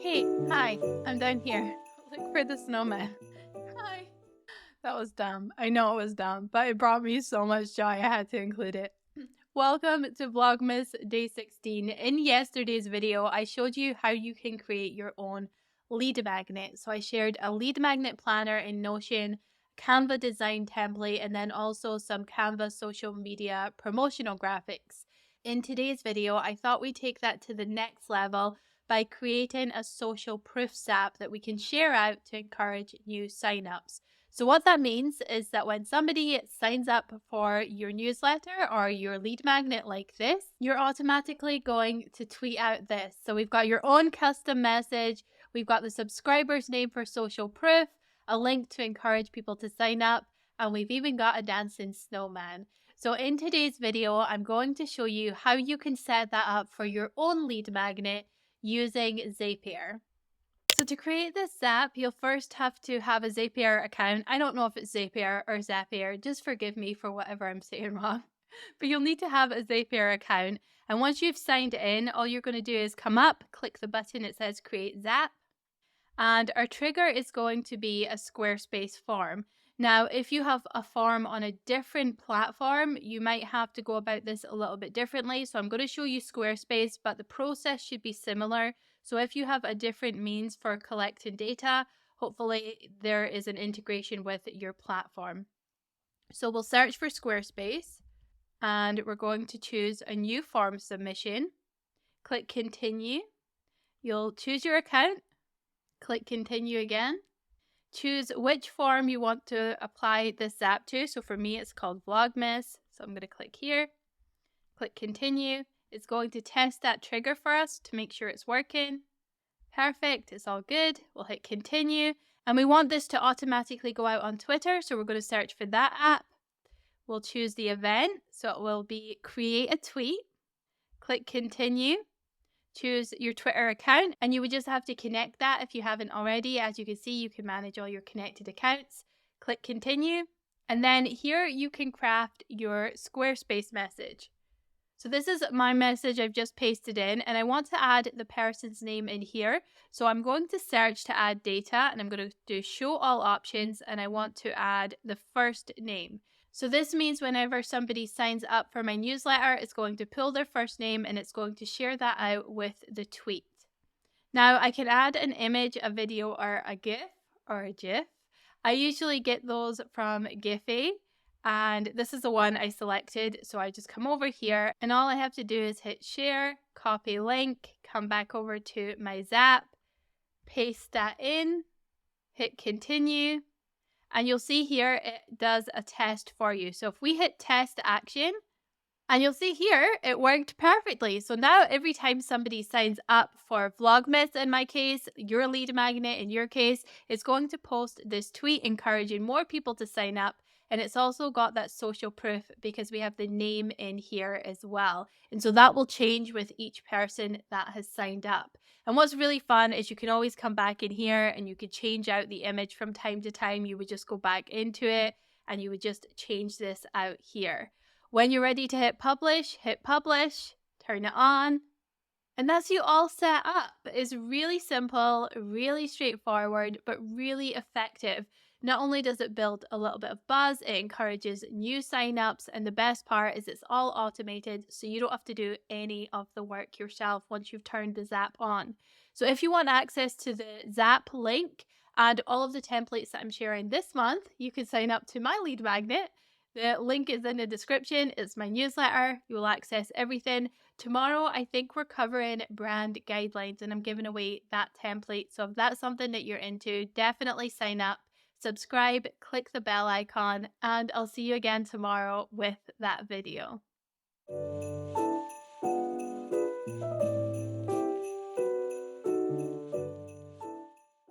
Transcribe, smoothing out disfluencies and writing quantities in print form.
Hey, hi, I'm down here. Look for the snowman. Hi. That was dumb. I know it was dumb, but it brought me so much joy I had to include it. Welcome to Vlogmas Day 16. In yesterday's video, I showed you how you can create your own lead magnet. So I shared a lead magnet planner in Notion, Canva design template, and then also some Canva social media promotional graphics. In today's video, I thought we'd take that to the next level by creating a social proof app that we can share out to encourage new signups. So what that means is that when somebody signs up for your newsletter or your lead magnet like this, you're automatically going to tweet out this. So we've got your own custom message, we've got the subscriber's name for social proof, a link to encourage people to sign up, and we've even got a dancing snowman. So in today's video, I'm going to show you how you can set that up for your own lead magnet using Zapier. So to create this app, you'll first have to have a Zapier account. I don't know if it's Zapier or Zapier. Just forgive me for whatever I'm saying wrong. But you'll need to have a Zapier account. And once you've signed in, all you're going to do is come up, click the button that says Create Zap. And our trigger is going to be a Squarespace form. Now, if you have a form on a different platform, you might have to go about this a little bit differently. So I'm going to show you Squarespace, but the process should be similar. So if you have a different means for collecting data, hopefully there is an integration with your platform. So we'll search for Squarespace and we're going to choose a new form submission. Click Continue. You'll choose your account. Click Continue again. Choose which form you want to apply this app to. So for me, it's called Vlogmas. So I'm going to click here. Click Continue. It's going to test that trigger for us to make sure it's working. Perfect. It's all good. We'll hit Continue. And we want this to automatically go out on Twitter. So we're going to search for that app. We'll choose the event. So it will be Create a Tweet. Click Continue. Choose your Twitter account, and you would just have to connect that if you haven't already. As you can see, you can manage all your connected accounts. Click Continue, and then here you can craft your Squarespace message. So this is my message I've just pasted in, and I want to add the person's name in here. So I'm going to search to add data, and I'm going to do show all options, and I want to add the first name. So this means whenever somebody signs up for my newsletter, it's going to pull their first name and it's going to share that out with the tweet. Now I can add an image, a video, or a GIF or a GIF. I usually get those from Giphy, and this is the one I selected. So I just come over here and all I have to do is hit share, copy link, come back over to my Zap, paste that in, hit continue. And you'll see here, it does a test for you. So if we hit test action, and you'll see here, it worked perfectly. So now every time somebody signs up for Vlogmas, in my case, your lead magnet in your case, it's going to post this tweet encouraging more people to sign up. And it's also got that social proof because we have the name in here as well. And so that will change with each person that has signed up. And what's really fun is you can always come back in here and you could change out the image from time to time. You would just go back into it and you would just change this out here. When you're ready to hit publish, turn it on. And that's you all set up. It's really simple, really straightforward, but really effective. Not only does it build a little bit of buzz, it encourages new signups, and the best part is it's all automated, so you don't have to do any of the work yourself once you've turned the Zap on. So if you want access to the Zap link and all of the templates that I'm sharing this month, you can sign up to my lead magnet. The link is in the description. It's my newsletter. You will access everything. Tomorrow, I think we're covering brand guidelines and I'm giving away that template. So if that's something that you're into, definitely sign up, subscribe, click the bell icon, and I'll see you again tomorrow with that video.